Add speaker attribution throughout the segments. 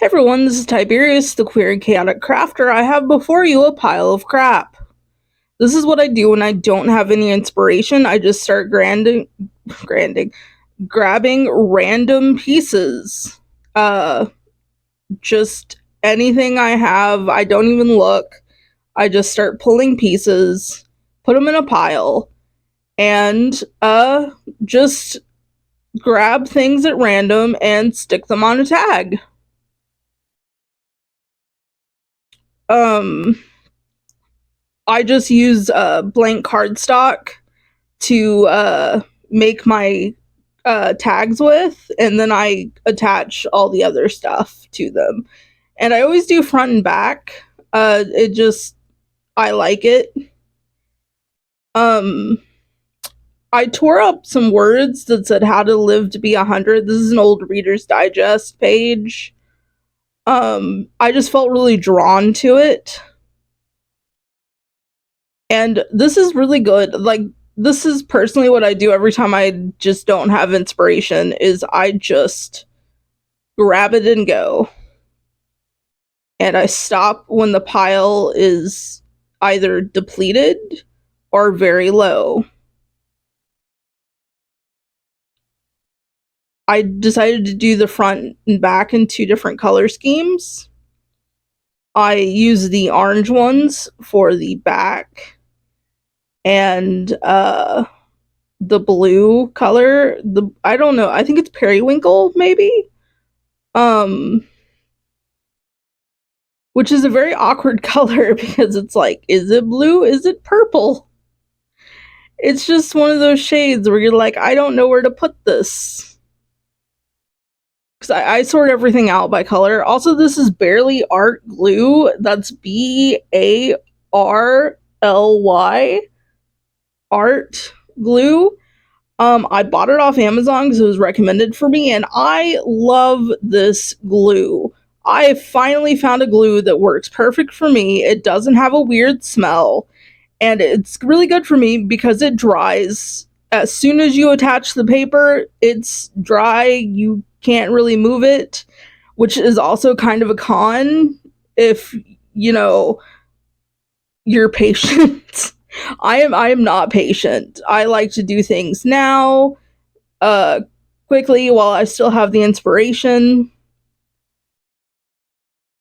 Speaker 1: Hey everyone, this is Tiberius, the queer and chaotic crafter. I have before you a pile of crap. This is what I do when I don't have any inspiration. I just start grabbing random pieces. Uh, just anything I have. I don't even look. I just start pulling pieces, put them in a pile, and just grab things at random and stick them on a tag. Um, I just use blank cardstock to make my tags with, and then I attach all the other stuff to them. And I always do front and back. It just I like it. Um, I tore up some words that said "How to Live to Be 100." This is an old Reader's Digest page. I just felt really drawn to it, and this is really good. Like, this is personally what I do every time I just don't have inspiration is I just grab it and go. And I stop when the pile is either depleted or very low. I decided to do the front and back in two different color schemes. I use the orange ones for the back and the blue color. The I don't know. I think it's periwinkle maybe. Um which is a very awkward color because it's like, is it blue? Is it purple? It's just one of those shades where you're like, I don't know where to put this. Because I sort everything out by color. Also, this is Barely Art Glue. That's Barly Art Glue. I bought it off Amazon because it was recommended for me, and I love this glue. I finally found a glue that works perfect for me. It doesn't have a weird smell, and it's really good for me because it dries. As soon as you attach the paper, it's dry. You can't really move it, which is also kind of a con if, you know, you're patient. I am not patient. I like to do things now, uh quickly while I still have the inspiration.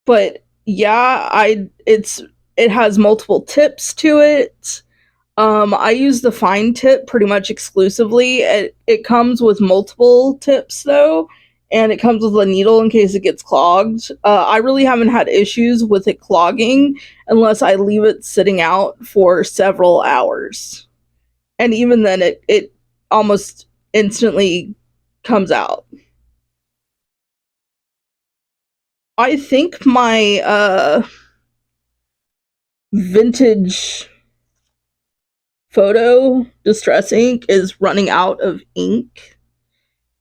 Speaker 1: But yeah, it has multiple tips to it. I use the fine tip pretty much exclusively. It comes with multiple tips though, and it comes with a needle in case it gets clogged. I really haven't had issues with it clogging unless I leave it sitting out for several hours, and even then, it almost instantly comes out. I think my vintage photo distress ink is running out of ink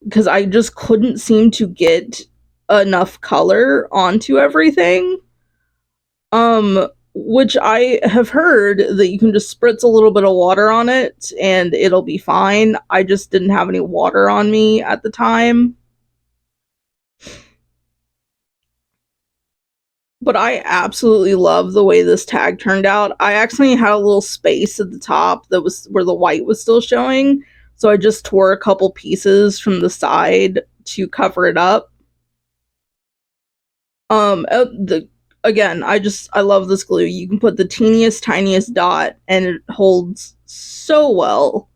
Speaker 1: because I just couldn't seem to get enough color onto everything. Which I have heard that you can just spritz a little bit of water on it and it'll be fine. I just didn't have any water on me at the time. But I absolutely love the way this tag turned out. I actually had a little space at the top that was where the white was still showing, so I just tore a couple pieces from the side to cover it up. The again, I love this glue. You can put the teeniest tiniest dot and it holds so well.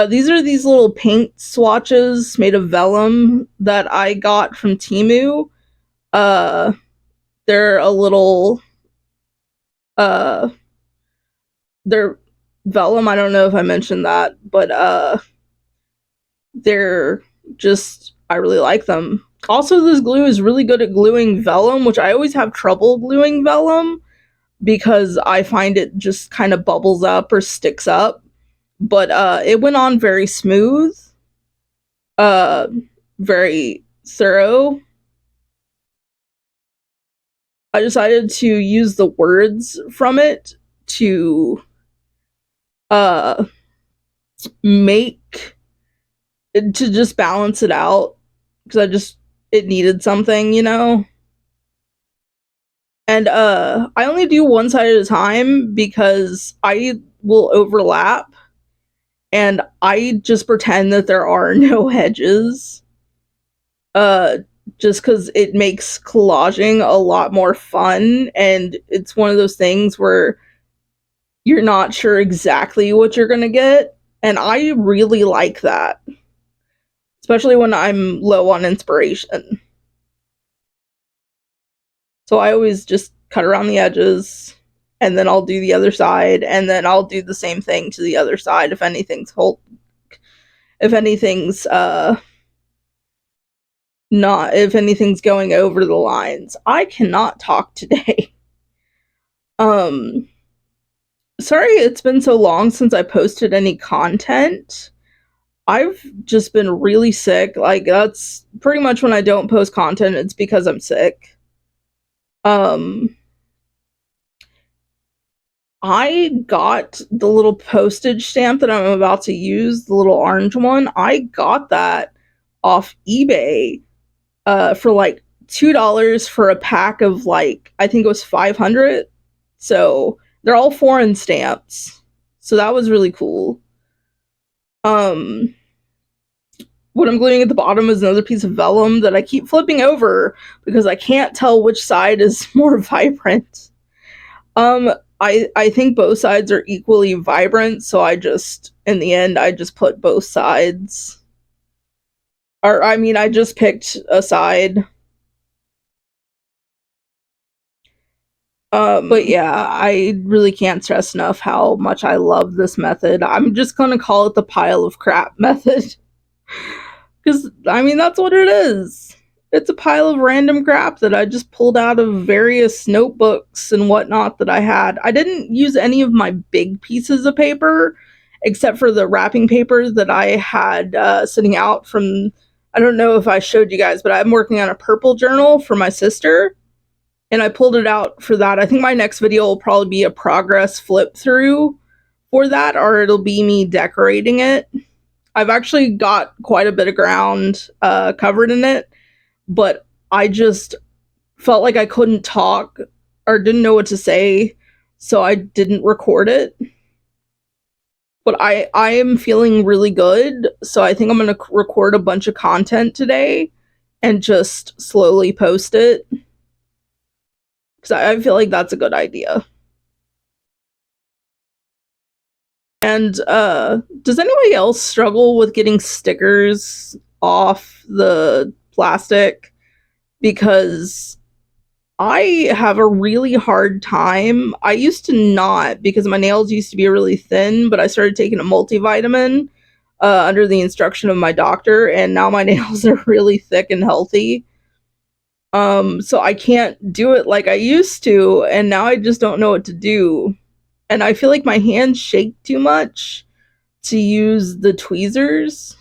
Speaker 1: These are these little paint swatches made of vellum that I got from Timu. Uh, they're a little uh they're vellum. I don't know if I mentioned that, but they're just I really like them. Also, this glue is really good at gluing vellum, which I always have trouble gluing vellum because I find it just kind of bubbles up or sticks up. But it went on very smooth, uh, very thorough. I decided to use the words from it to uh, make to just balance it out because I just it needed something, you know? And I only do one side at a time because I will overlap and I just pretend that there are no hedges. Uh just cuz it makes collaging a lot more fun, and it's one of those things where you're not sure exactly what you're going to get, and I really like that, especially when I'm low on inspiration. So I always just cut around the edges, and then I'll do the other side, and then I'll do the same thing to the other side if anything's not if anything's going over the lines. I cannot talk today. um Sorry it's been so long since I posted any content. I've just been really sick. Like, that's pretty much when I don't post content, it's because I'm sick. Um I got the little postage stamp that I'm about to use, the little orange one. I got that off eBay for like $2 for a pack of, like, I think it was 500. So they're all foreign stamps. So that was really cool. Um, what I'm gluing at the bottom is another piece of vellum that I keep flipping over because I can't tell which side is more vibrant. Um, I think both sides are equally vibrant, so I just in the end I just put both sides. Or I mean, I just picked a side. But yeah, I really can't stress enough how much I love this method. I'm just gonna call it the pile of crap method. Because, I mean, that's what it is. It's a pile of random crap that I just pulled out of various notebooks and whatnot that I had. I didn't use any of my big pieces of paper, except for the wrapping paper that I had sitting out from. I don't know if I showed you guys, but I'm working on a purple journal for my sister, and I pulled it out for that. I think my next video will probably be a progress flip through for that, or it'll be me decorating it. I've actually got quite a bit of ground covered in it, but I just felt like I couldn't talk or didn't know what to say, so I didn't record it. But I am feeling really good, so I think I'm going to record a bunch of content today and just slowly post it because I feel like that's a good idea. And does anybody else struggle with getting stickers off the plastic? Because I have a really hard time. I used to not, because my nails used to be really thin, but I started taking a multivitamin under the instruction of my doctor, and now my nails are really thick and healthy. So I can't do it like I used to, and now I just don't know what to do. And I feel like my hands shake too much to use the tweezers.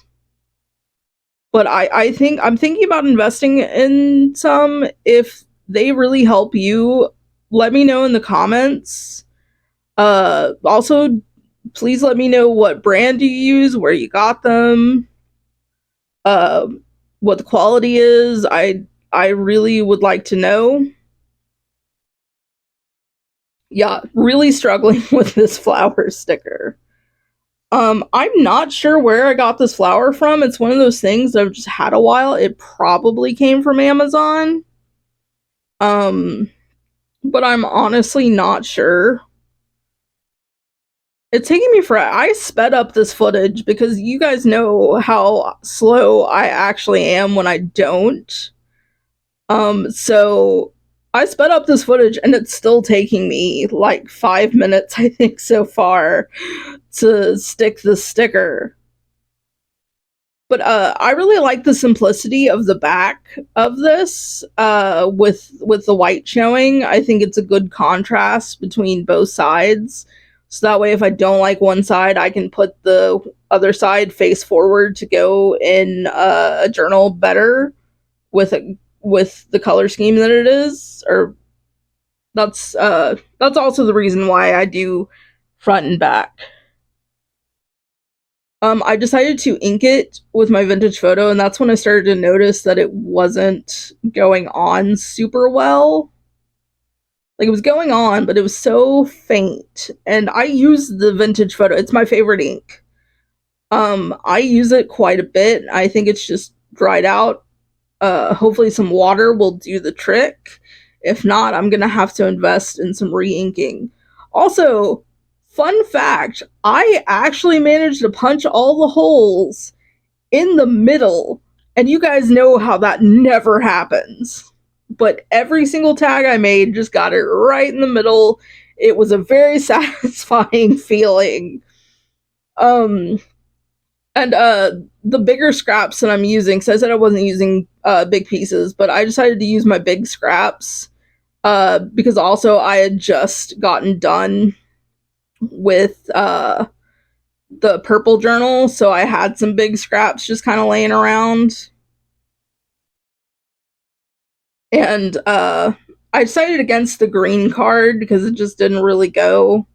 Speaker 1: But I think I'm thinking about investing in some. If they really help you, let me know in the comments. Also, please let me know what brand you use, where you got them, uh, what the quality is. I really would like to know. Yeah, really struggling with this flower sticker. I'm not sure where I got this flower from. It's one of those things that I've just had a while. It probably came from Amazon. Um, but I'm honestly not sure. It's taking me for I sped up this footage because you guys know how slow I actually am when I don't. So I sped up this footage and it's still taking me like 5 minutes, I think, so far to stick the sticker. But I really like the simplicity of the back of this with the white showing. I think it's a good contrast between both sides. So that way, if I don't like one side, I can put the other side face forward to go in a journal better with the color scheme that it is. Or that's also the reason why I do front and back. I decided to ink it with my vintage photo, and that's when I started to notice that it wasn't going on super well. Like, it was going on, but it was so faint. And I use the vintage photo. It's my favorite ink. I use it quite a bit. I think it's just dried out. Hopefully some water will do the trick. If not, I'm gonna have to invest in some re-inking. Also, fun fact, I actually managed to punch all the holes in the middle, and you guys know how that never happens. But every single tag I made just got it right in the middle. It was a very satisfying feeling. Um, and the bigger scraps that I'm using, so I said I wasn't using big pieces, but I decided to use my big scraps because also I had just gotten done with the purple journal, so I had some big scraps just kind of laying around. And I decided against the green card because it just didn't really go.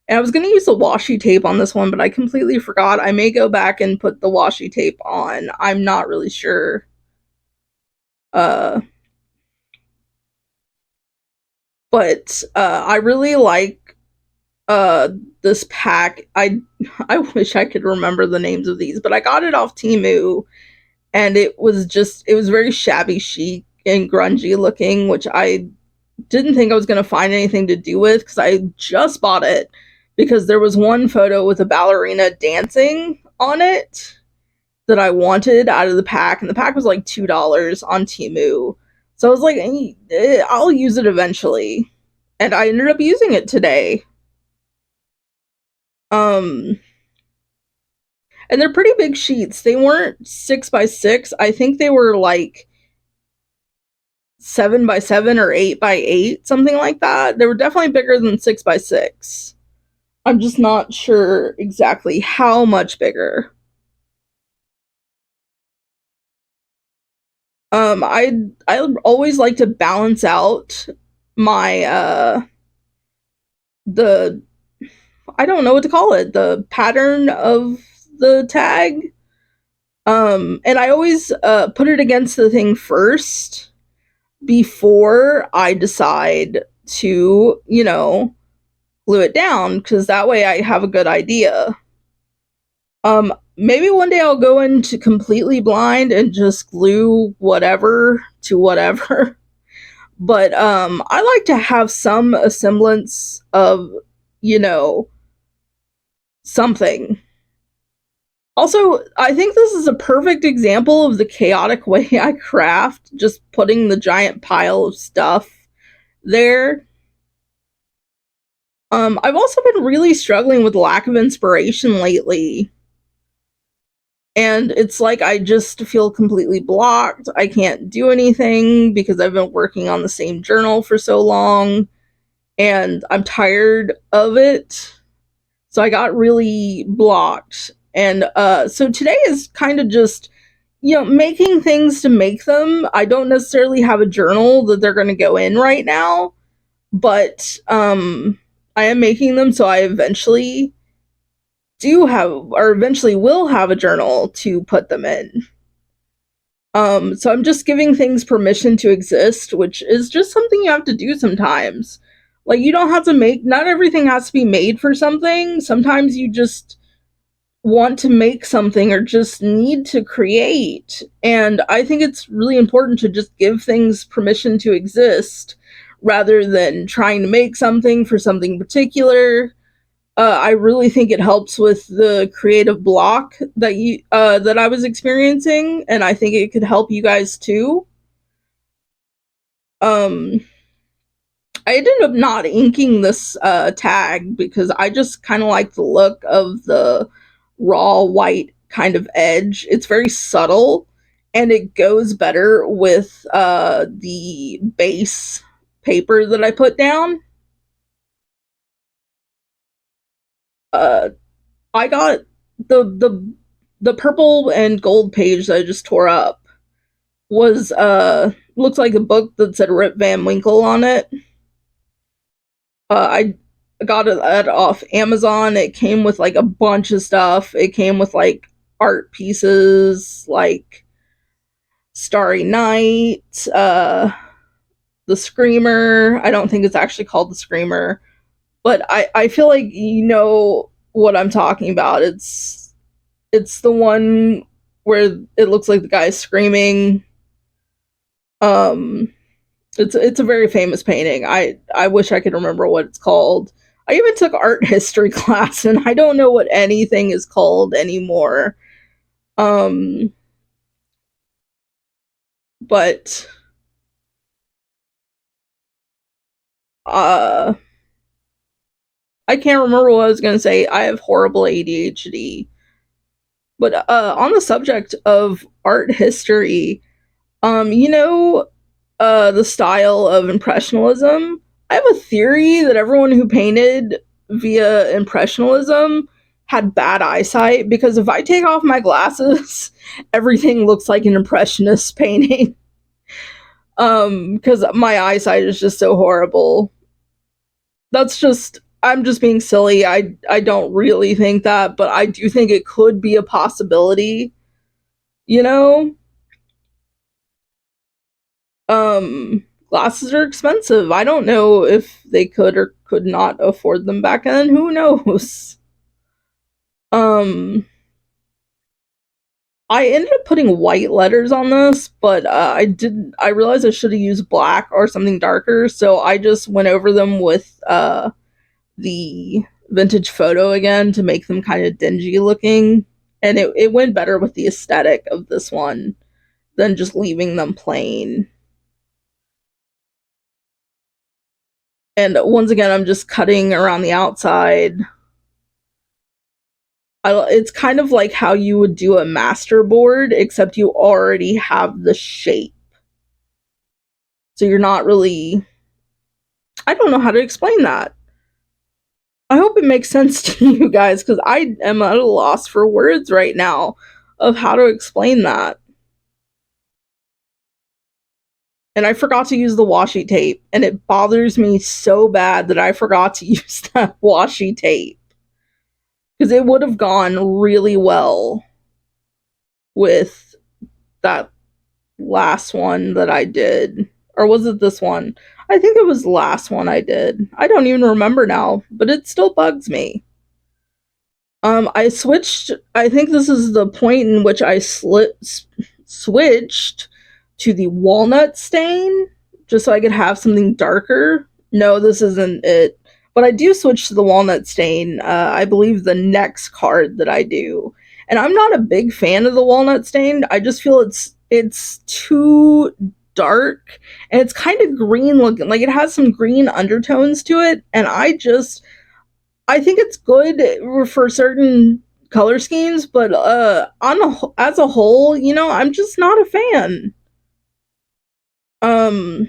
Speaker 1: And I was going to use the washi tape on this one, but I completely forgot. I may go back and put the washi tape on. I'm not really sure. Uh, but I really like uh, this pack. I wish I could remember the names of these, but I got it off Temu, and it was very shabby chic and grungy looking, which I didn't think I was going to find anything to do with because I just bought it because there was one photo with a ballerina dancing on it that I wanted out of the pack, and the pack was like $2 on Temu. So I was like, I'll use it eventually, and I ended up using it today. Um, and they're pretty big sheets. They weren't 6 by 6. I think they were like 7 by 7 or 8 by 8, something like that. They were definitely bigger than 6 by 6. I'm just not sure exactly how much bigger. I always like to balance out my the I don't know what to call it, the pattern of the tag. And I always put it against the thing first before I decide to, glue it down because that way I have a good idea. Maybe one day I'll go into completely blind and just glue whatever to whatever. But I like to have some semblance of, you know, something. Also, I think this is a perfect example of the chaotic way I craft, just putting the giant pile of stuff there. I've also been really struggling with lack of inspiration lately. And it's like I just feel completely blocked. I can't do anything because I've been working on the same journal for so long and I'm tired of it. So I got really blocked. And so today is kind of just, making things to make them. I don't necessarily have a journal that they're going to go in right now, but I am making them so I eventually will have a journal to put them in. So I'm just giving things permission to exist, which is just something you have to do sometimes. Like, you don't have to make, not everything has to be made for something. Sometimes you just want to make something or just need to create. And I think it's really important to just give things permission to exist rather than trying to make something for something particular. I really think it helps with the creative block that I was experiencing, and I think it could help you guys too. Um, I ended up not inking this tag because I just kind of like the look of the raw white kind of edge. It's very subtle, and it goes better with the base paper that I put down. Uh, I got the purple and gold page that I just tore up was looks like a book that said Rip Van Winkle on it. I got it off Amazon. It came with like a bunch of stuff. It came with like art pieces like Starry Night, the Screamer. I don't think it's actually called the Screamer, but I feel like you know what I'm talking about. It's the one where it looks like the guy's screaming. Um, it's a very famous painting. I wish I could remember what it's called. I even took art history class, and I don't know what anything is called anymore. Um, but uh, I can't remember what I was gonna say. I have horrible ADHD. But on the subject of art history, you know, the style of Impressionism. I have a theory that everyone who painted via Impressionism had bad eyesight because if I take off my glasses, everything looks like an Impressionist painting. Because my eyesight is just so horrible. That's just I'm just being silly. I don't really think that, but I do think it could be a possibility. You know, glasses are expensive. I don't know if they could or could not afford them back then. Who knows? Um, I ended up putting white letters on this, but I didn't. I realized I should have used black or something darker, so I just went over them with the vintage photo again to make them kind of dingy looking, and it went better with the aesthetic of this one than just leaving them plain. And once again, I'm just cutting around the outside. It's kind of like how you would do a master board, except you already have the shape. So you're not really. I don't know how to explain that. I hope it makes sense to you guys because I am at a loss for words right now of how to explain that. And I forgot to use the washi tape, and it bothers me so bad that I forgot to use that washi tape because it would have gone really well with that last one that I did. Or was it this one? I think it was the last one I did. I don't even remember now, but it still bugs me. I switched. I think this is the point in which switched to the walnut stain just so I could have something darker. No, this isn't it. But I do switch to the walnut stain. I believe the next card that I do, and I'm not a big fan of the walnut stain. I just feel it's too dark and it's kind of green looking. Like it has some green undertones to it, and I think it's good for certain color schemes, but as a whole, you know, I'm just not a fan. Um,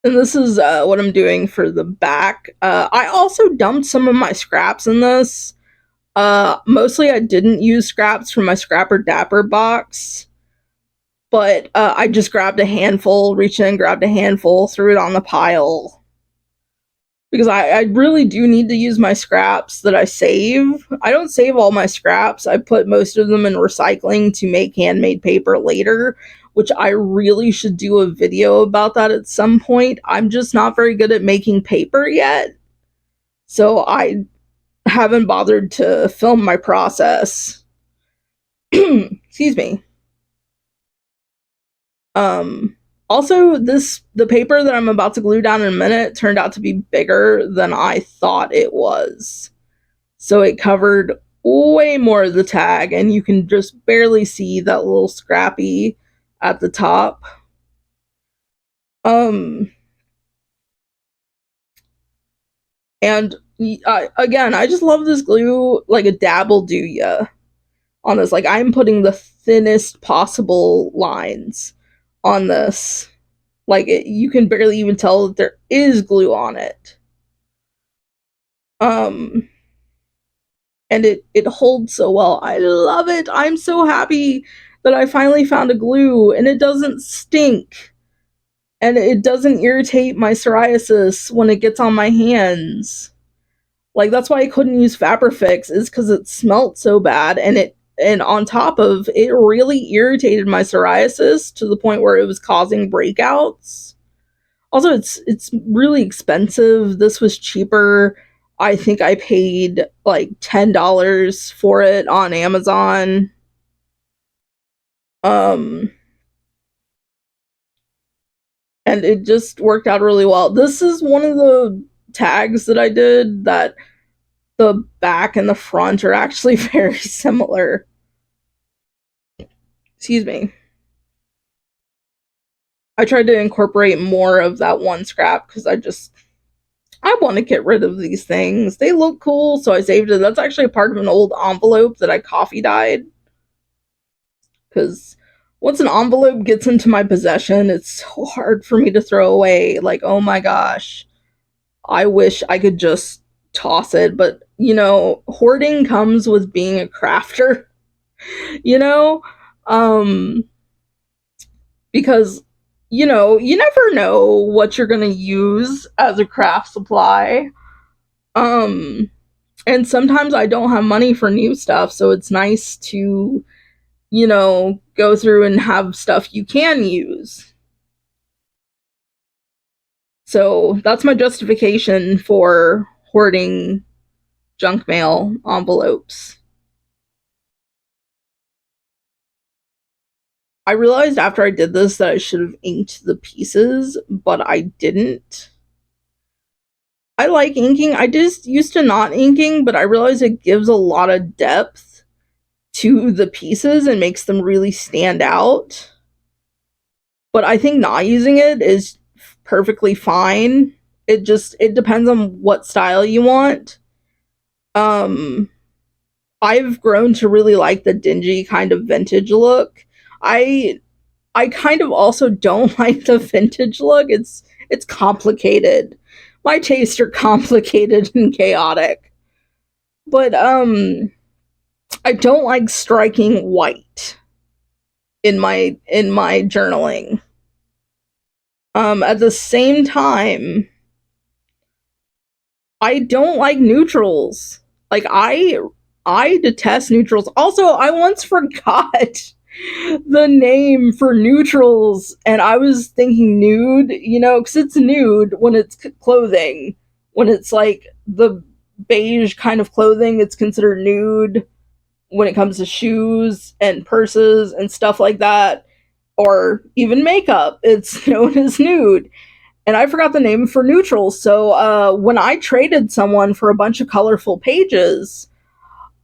Speaker 1: and this is what I'm doing for the back. I also dumped some of my scraps in this. Mostly I didn't use scraps from my Scrapper Dapper box, but I just grabbed a handful, reached in, grabbed a handful, threw it on the pile because I really do need to use my scraps that I save. I don't save all my scraps. I put most of them in recycling to make handmade paper later, which I really should do a video about that at some point. I'm just not very good at making paper yet. So I haven't bothered to film my process. Excuse me. Um Also, the paper that I'm about to glue down in a minute turned out to be bigger than I thought it was. So it covered way more of the tag, and you can just barely see that little scrappy at the top. Um, and again, I just love this glue like a dabble do ya on this. Like I'm putting the thinnest possible lines on this. Like you can barely even tell that there is glue on it. Um, and it holds so well. I love it. I'm so happy that I finally found a glue and it doesn't stink. and it doesn't irritate my psoriasis when it gets on my hands. Like that's why I couldn't use Fabrifix is because it smelt so bad, and on top of it really irritated my psoriasis to the point where it was causing breakouts. Also, it's really expensive. This was cheaper. I think I paid like $10 for it on Amazon. Um and it just worked out really well. This is one of the tags that I did that the back and the front are actually very similar. Excuse me. I tried to incorporate more of that one scrap because I want to get rid of these things. They look cool, so I saved it. That's actually a part of an old envelope that I coffee dyed because once an envelope gets into my possession, it's so hard for me to throw away. Like, oh my gosh, I wish I could just toss it, but hoarding comes with being a crafter, you know? Um, because you never know what you're going to use as a craft supply. Um, and sometimes I don't have money for new stuff, so it's nice to, go through and have stuff you can use. So that's my justification for hoarding junk mail envelopes. I realized after I did this that I should have inked the pieces, but I didn't. I like inking. I just used to not inking, but I realized it gives a lot of depth to the pieces and makes them really stand out. But I think not using it is perfectly fine. It depends on what style you want. Um I've grown to really like the dingy kind of vintage look. I I kind of also don't like the vintage look. It's complicated. My tastes are complicated and chaotic. But I don't like striking white in my journaling. At the same time, I don't like neutrals. Like I detest neutrals. Also, I once forgot the name for neutrals and I was thinking nude, cuz it's nude when it's clothing. When it's like the beige kind of clothing, it's considered nude when it comes to shoes and purses and stuff like that or even makeup. It's known as nude and I forgot the name for neutral. So when I traded someone for a bunch of colorful pages,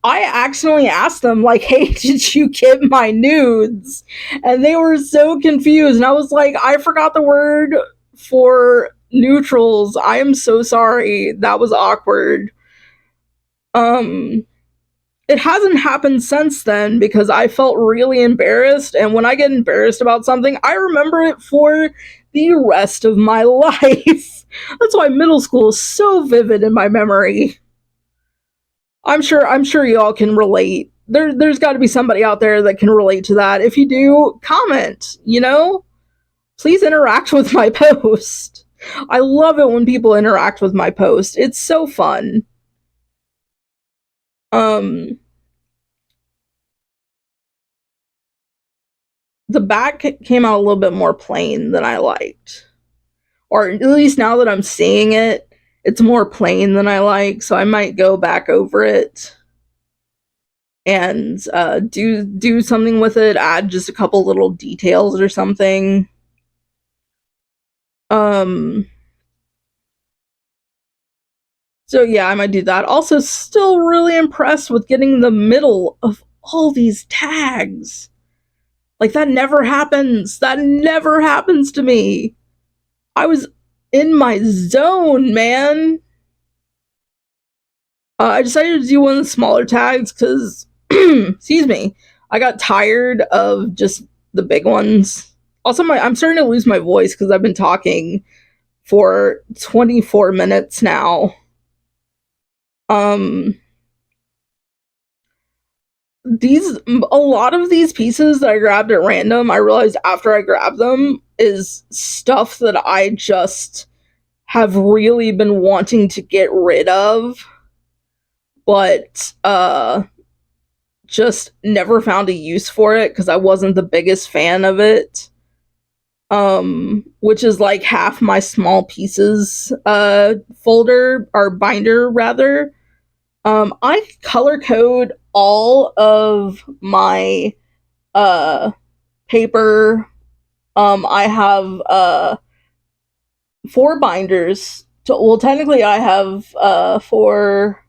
Speaker 1: I accidentally asked them like, "Hey, did you get my nudes?" And they were so confused. And I was like, "I forgot the word for neutrals. I am so sorry. That was awkward." Um, it hasn't happened since then because I felt really embarrassed. And when I get embarrassed about something, I remember it for the rest of my life. That's why middle school is so vivid in my memory. I'm sure y'all can relate. There's got to be somebody out there that can relate to that. If you do, comment, Please interact with my post. I love it when people interact with my post. It's so fun. Um the back came out a little bit more plain than I liked. Or at least now that I'm seeing it, it's more plain than I like, so I might go back over it and do something with it, add just a couple little details or something. Um so yeah, I might do that. Also still really impressed with getting the middle of all these tags. Like that never happens. That never happens to me. I was in my zone, man. I decided to do one of the smaller tags because, excuse me, I got tired of just the big ones. Also, I'm starting to lose my voice because I've been talking for 24 minutes now. Um, these a lot of these pieces that I grabbed at random, I realized after I grabbed them is stuff that I just have really been wanting to get rid of, but just never found a use for it because I wasn't the biggest fan of it. Which is like half my small pieces folder or binder rather. I color code all of my paper. I have four binders. Well, technically, I have four,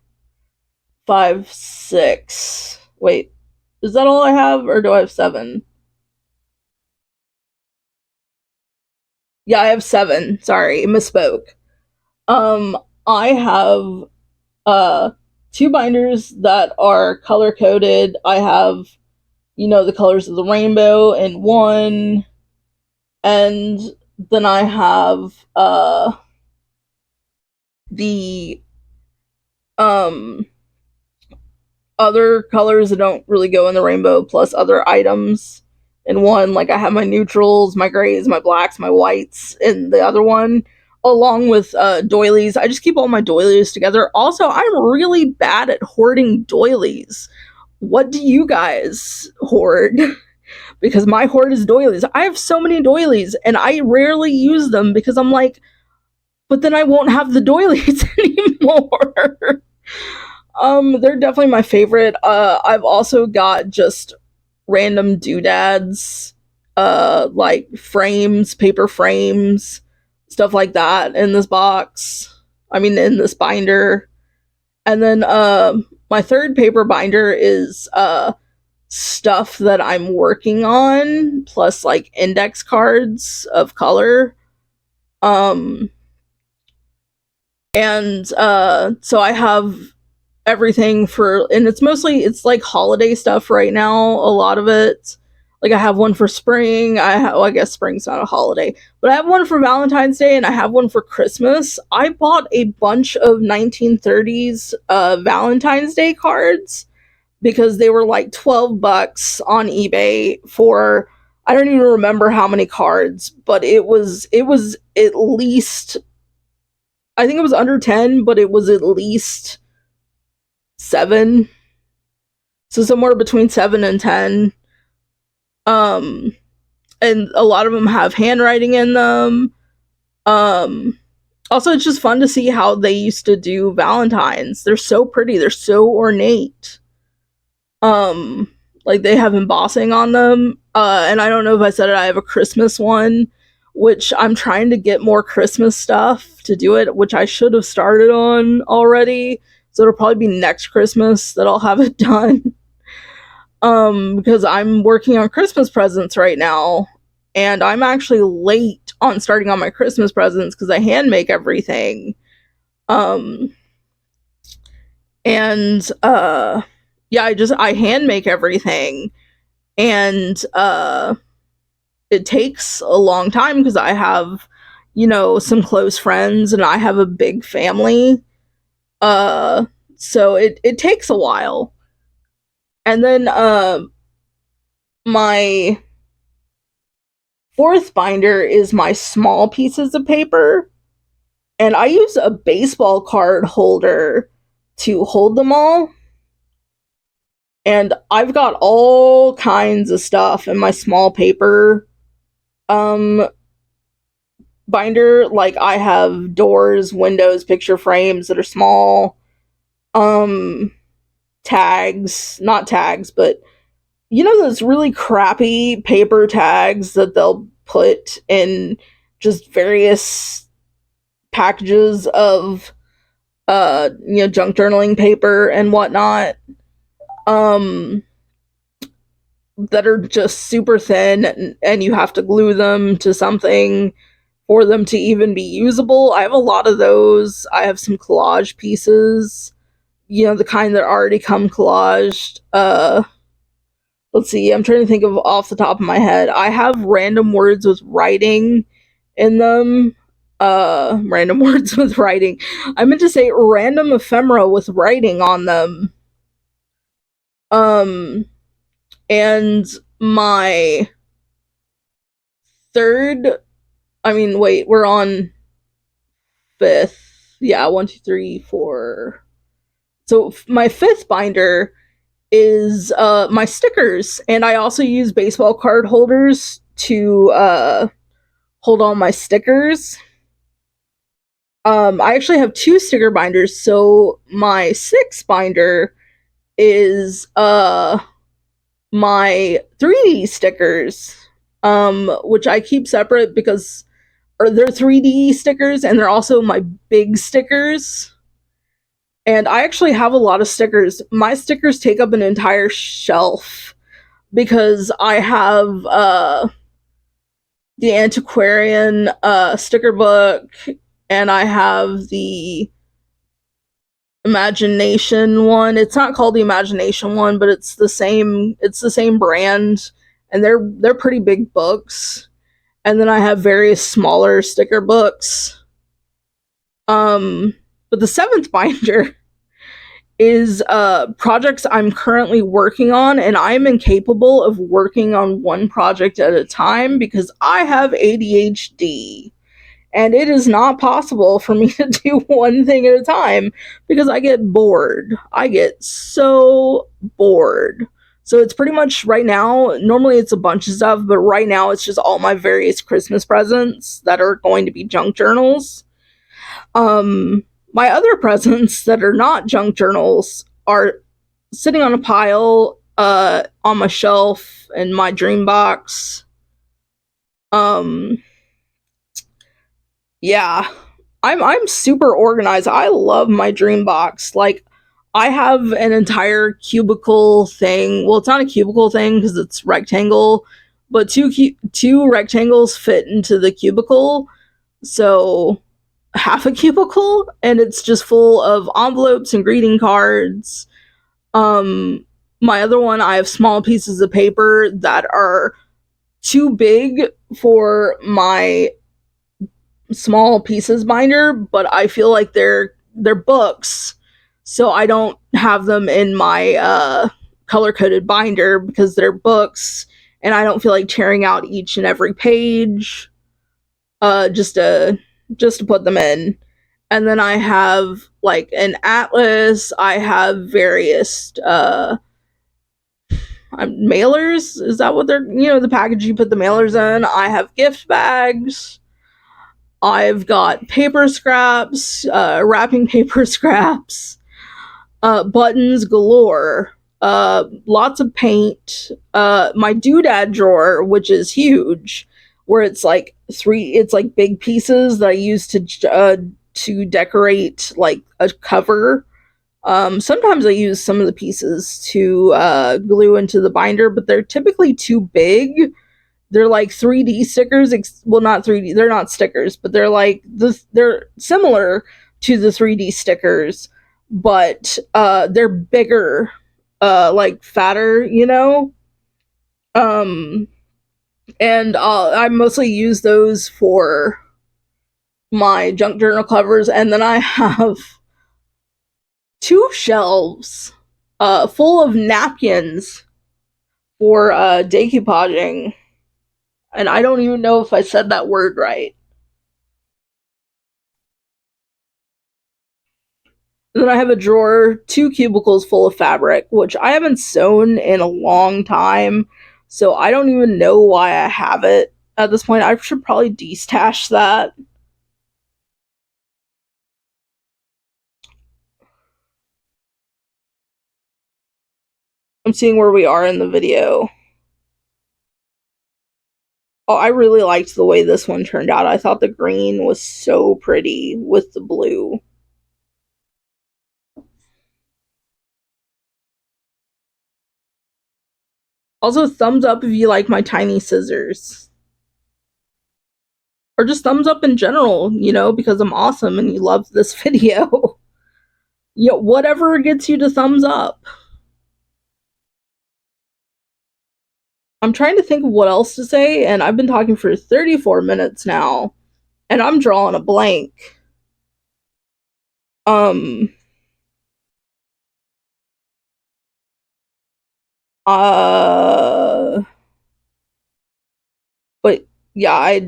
Speaker 1: five, six. Wait, is that all I have, or do I have seven? Yeah, I have seven. Sorry, misspoke. Um, I have uh two binders that are color coded. I have, the colors of the rainbow in one, and then I have the um other colors that don't really go in the rainbow plus other items in one. Like I have my neutrals, my grays, my blacks, my whites in the other one, along with doilies. I just keep all my doilies together. Also, I'm really bad at hoarding doilies. What do you guys hoard? Because my hoard is doilies. I have so many doilies and I rarely use them because I'm like, but then I won't have the doilies anymore. They're definitely my favorite. I've also got just random doodads, like frames, paper frames, stuff like that in this box. I mean, in this binder. And then, my third paper binder is, stuff that I'm working on, plus like index cards of color. Um, and, so I have everything for, and it's like holiday stuff right now, a lot of it. Like I have one for spring. Well, I guess spring's not a holiday, but I have one for Valentine's Day and I have one for Christmas. I bought a bunch of 1930s Valentine's Day cards because they were like $12 on eBay for, I don't even remember how many cards, but it was at least, I think it was under 10, but it was at least 7, so somewhere between 7 and 10. um and a lot of them have handwriting in them. Also, it's just fun to see how they used to do valentines. They're so pretty, they're so ornate. um like they have embossing on them. And I don't know if I said it, I have a Christmas one, which I'm trying to get more Christmas stuff to do it, which I should have started on already, so it'll probably be next Christmas that I'll have it done. Because I'm working on Christmas presents right now, and I'm actually late on starting on my Christmas presents because I hand make everything. Um, and yeah, I hand make everything, and it takes a long time because I have, some close friends, and I have a big family. Uh, so it takes a while, and then my fourth binder is my small pieces of paper, and I use a baseball card holder to hold them all. And I've got all kinds of stuff in my small paper um binder. Like I have doors, windows, picture frames that are small, um tags, not tags, but those really crappy paper tags that they'll put in just various packages of junk journaling paper and whatnot, um that are just super thin, and you have to glue them to something for them to even be usable. I have a lot of those. I have some collage pieces, the kind that already come collaged. Let's see, I'm trying to think of off the top of my head. I have random words with writing in them. Random words with writing. I meant to say random ephemera with writing on them. Um, and my third, I mean, wait, we're on fifth. Yeah, one, two, three, four. So my fifth binder is my stickers, and I also use baseball card holders to hold all my stickers. I actually have two sticker binders. So my sixth binder is my 3D stickers, which I keep separate because or they're 3D stickers and they're also my big stickers. And I actually have a lot of stickers. My stickers take up an entire shelf because I have the antiquarian sticker book, and I have the imagination one. It's not called the imagination one, but it's the same brand, and they're pretty big books. And then I have various smaller sticker books. But the seventh binder is projects I'm currently working on, and I'm incapable of working on one project at a time because I have ADHD, and it is not possible for me to do one thing at a time because I get bored. I get so bored. So it's pretty much right now, normally it's a bunch of stuff, but right now it's just all my various Christmas presents that are going to be junk journals. My other presents that are not junk journals are sitting on a pile on my shelf in my dream box. Um yeah. I'm super organized. I love my dream box. Like I have an entire cubicle thing. Well, it's not a cubicle thing because it's rectangle, but two rectangles fit into the cubicle. So half a cubicle, and it's just full of envelopes and greeting cards. Um, my other one, I have small pieces of paper that are too big for my small pieces binder, but I feel like they're books, so I don't have them in my color coded binder because they're books, and I don't feel like tearing out each and every page uh, just to just to put them in. And then I have like an atlas. I have various mailers. Is that what they're, the package you put the mailers in? I have gift bags. I've got paper scraps, wrapping paper scraps, buttons galore, lots of paint, my doodad drawer, which is huge, where it's like big pieces that I use to decorate like a cover. Sometimes I use some of the pieces to glue into the binder, but they're typically too big. They're like 3D stickers. Well, not 3D. They're not stickers, but they're like this. They're similar to the 3D stickers, but they're bigger, like fatter. Um, and I mostly use those for my junk journal covers, and then I have two shelves, full of napkins for decoupaging, and I don't even know if I said that word right. And then I have a drawer, two cubicles full of fabric, which I haven't sewn in a long time, so I don't even know why I have it at this point. I should probably destash that. I'm seeing where we are in the video. Oh, I really liked the way this one turned out. I thought the green was so pretty with the blue. Also, thumbs up if you like my tiny scissors. Or just thumbs up in general, because I'm awesome and you love this video. Whatever gets you to thumbs up. I'm trying to think of what else to say, and I've been talking for 34 minutes now, and I'm drawing a blank. Um, Uh, but yeah,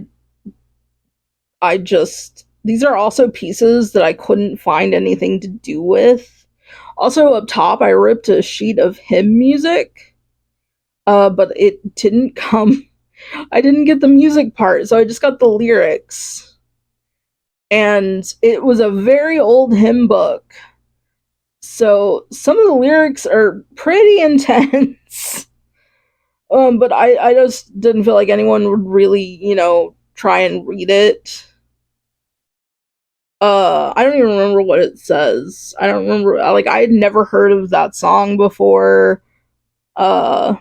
Speaker 1: I just these are also pieces that I couldn't find anything to do with. Also up top, I ripped a sheet of hymn music, but it didn't come. I didn't get the music part, so I just got the lyrics. And it was a very old hymn book, so some of the lyrics are pretty intense. But I just didn't feel like anyone would really, try and read it. I don't even remember what it says. I don't remember. Like, I had never heard of that song before. Uh,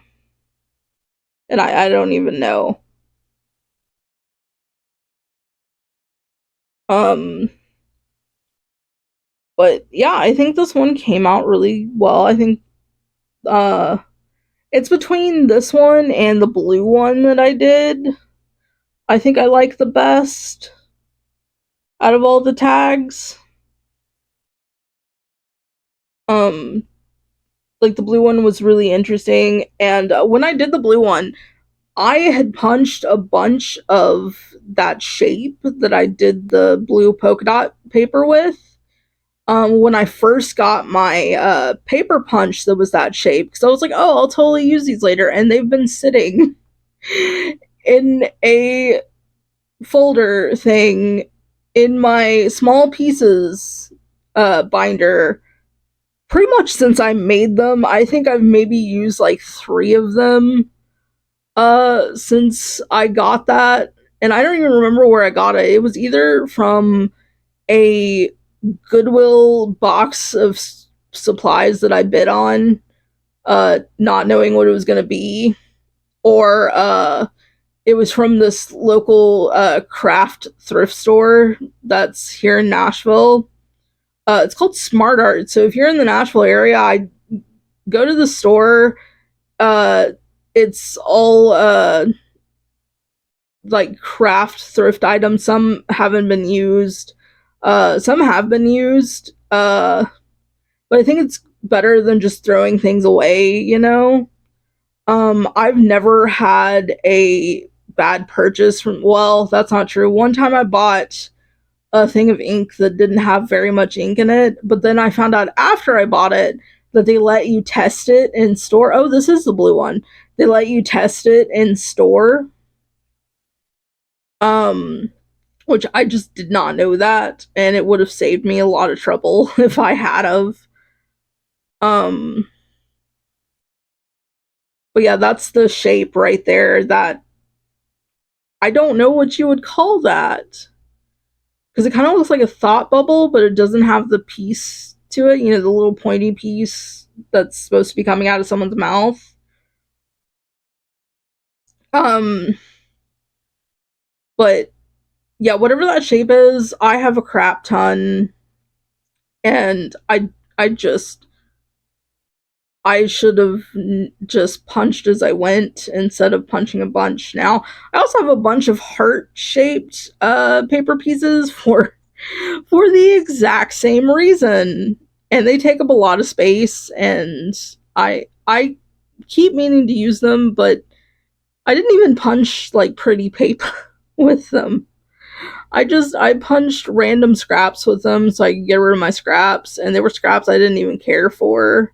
Speaker 1: and I don't even know. Um, but yeah, I think this one came out really well. I think uh, it's between this one and the blue one that I did. I think I like the best out of all the tags. Um, like the blue one was really interesting, and when I did the blue one, I had punched a bunch of that shape that I did the blue polka dot paper with. When I first got my paper punch that was that shape, because I was like, oh, I'll totally use these later, and they've been sitting in a folder thing in my small pieces binder pretty much since I made them. I think I've maybe used like three of them since I got that. And I don't even remember where I got it. It was either from a Goodwill box of supplies that I bid on, not knowing what it was going to be, or it was from this local craft thrift store that's here in Nashville. It's called Smart Art. So if you're in the Nashville area, I go to the store. Uh, it's all like craft thrift items. Some haven't been used. Some have been used. But I think it's better than just throwing things away. I've never had a bad purchase from. Well, that's not true. One time I bought a thing of ink that didn't have very much ink in it, but then I found out after I bought it that they let you test it in store. Oh, this is the blue one. They let you test it in store. Um, which I just did not know that, and it would have saved me a lot of trouble if I had of. Um, but yeah, that's the shape right there. That I don't know what you would call that because it kind of looks like a thought bubble, but it doesn't have the piece to it. The little pointy piece that's supposed to be coming out of someone's mouth. Um, but yeah, whatever that shape is, I have a crap ton, and I should have just punched as I went instead of punching a bunch. Now, I also have a bunch of heart-shaped paper pieces for the exact same reason, and they take up a lot of space. And I keep meaning to use them, but I didn't even punch like pretty paper with them. I punched random scraps with them so I could get rid of my scraps, and they were scraps I didn't even care for.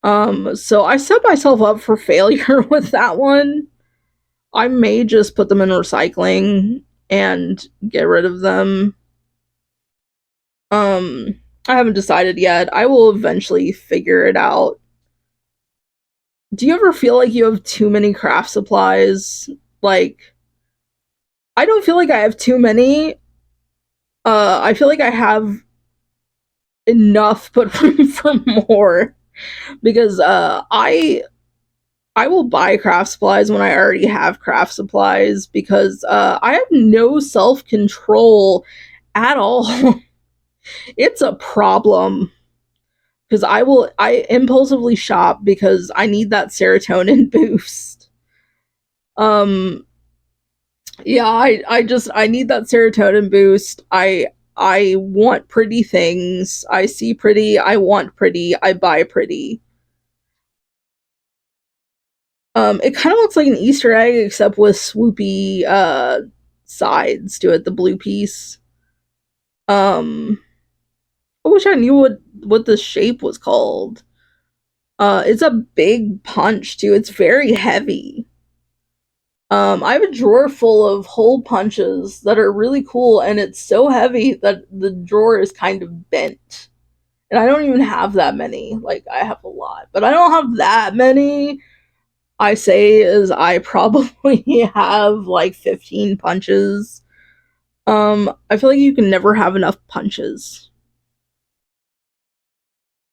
Speaker 1: So I set myself up for failure with that one. I may just put them in recycling and get rid of them. I haven't decided yet. I will eventually figure it out. Do you ever feel like you have too many craft supplies? Like, I don't feel like I have too many. I feel like I have enough, but room for more. Because I will buy craft supplies when I already have craft supplies because I have no self control at all. It's a problem because I impulsively shop because I need that serotonin boost. Um, yeah, I need that serotonin boost. I want pretty things. I see pretty. I want pretty. I buy pretty. It kind of looks like an Easter egg, except with swoopy sides to it. The blue piece. Um, I wish I knew what the shape was called. It's a big punch too. It's very heavy. I have a drawer full of hole punches that are really cool, and it's so heavy that the drawer is kind of bent. And I don't even have that many. Like, I have a lot, but I don't have that many. I say is I probably have like 15 punches. I feel like you can never have enough punches.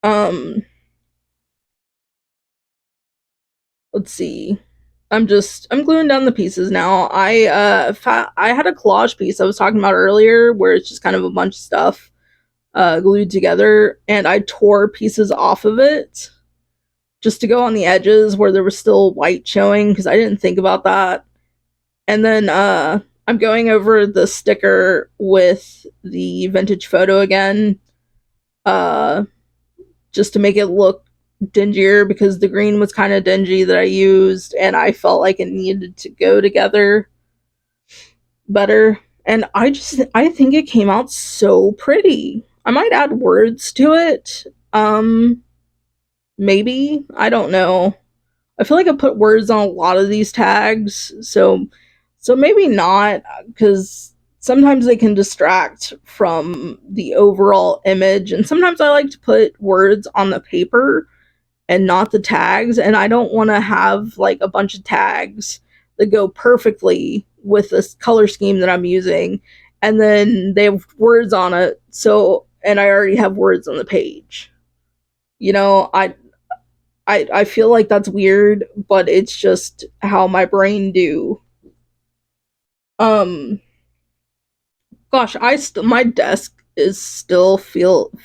Speaker 1: Um, let's see. I'm gluing down the pieces now. I had a collage piece I was talking about earlier where it's just kind of a bunch of stuff glued together, and I tore pieces off of it just to go on the edges where there was still white showing because I didn't think about that. And then I'm going over the sticker with the vintage photo again, uh, just to make it look dingier because the green was kind of dingy that I used, and I felt like it needed to go together better. And I think it came out so pretty. I might add words to it. Maybe, I don't know. I feel like I put words on a lot of these tags, so maybe not, because sometimes they can distract from the overall image, and sometimes I like to put words on the paper and not the tags, and I don't want to have like a bunch of tags that go perfectly with this color scheme that I'm using, and then they have words on it, so and I already have words on the page. You know, I feel like that's weird, but it's just how my brain do. Um, gosh, my desk is still filled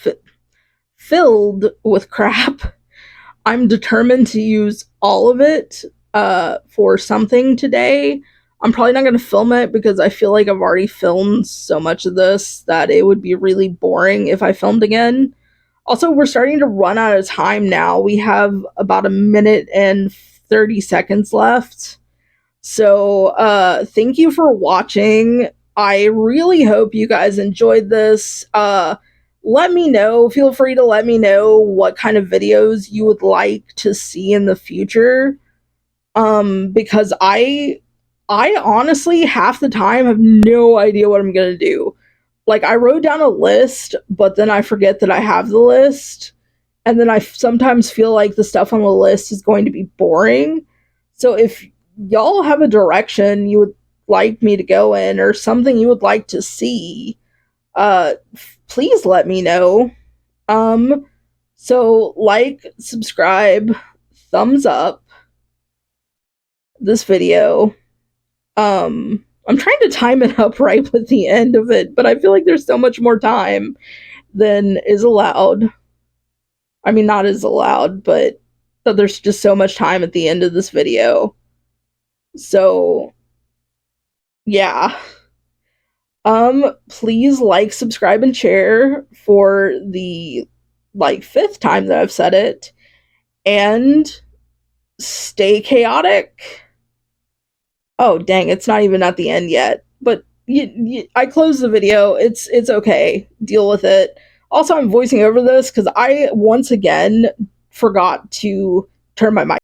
Speaker 1: with crap. I'm determined to use all of it for something today. I'm probably not going to film it because I feel like I've already filmed so much of this that it would be really boring if I filmed again. Also, we're starting to run out of time now. We have about a minute and 30 seconds left. So, thank you for watching. I really hope you guys enjoyed this. Let me know. Feel free to let me know what kind of videos you would like to see in the future. Because I honestly half the time have no idea what I'm gonna do. Like, I wrote down a list, but then I forget that I have the list, and then I sometimes feel like the stuff on the list is going to be boring. So if y'all have a direction you would like me to go in or something you would like to see, please let me know. Um, so like, subscribe, thumbs up this video. I'm trying to time it up right with the end of it, but I feel like there's so much more time than is allowed. I mean, not as allowed, but there's just so much time at the end of this video. So, yeah. Please like, subscribe, and share for the like fifth time that I've said it. And stay chaotic. Oh, dang, it's not even at the end yet. But I closed the video. It's okay. Deal with it. Also, I'm voicing over this because I once again forgot to turn my mic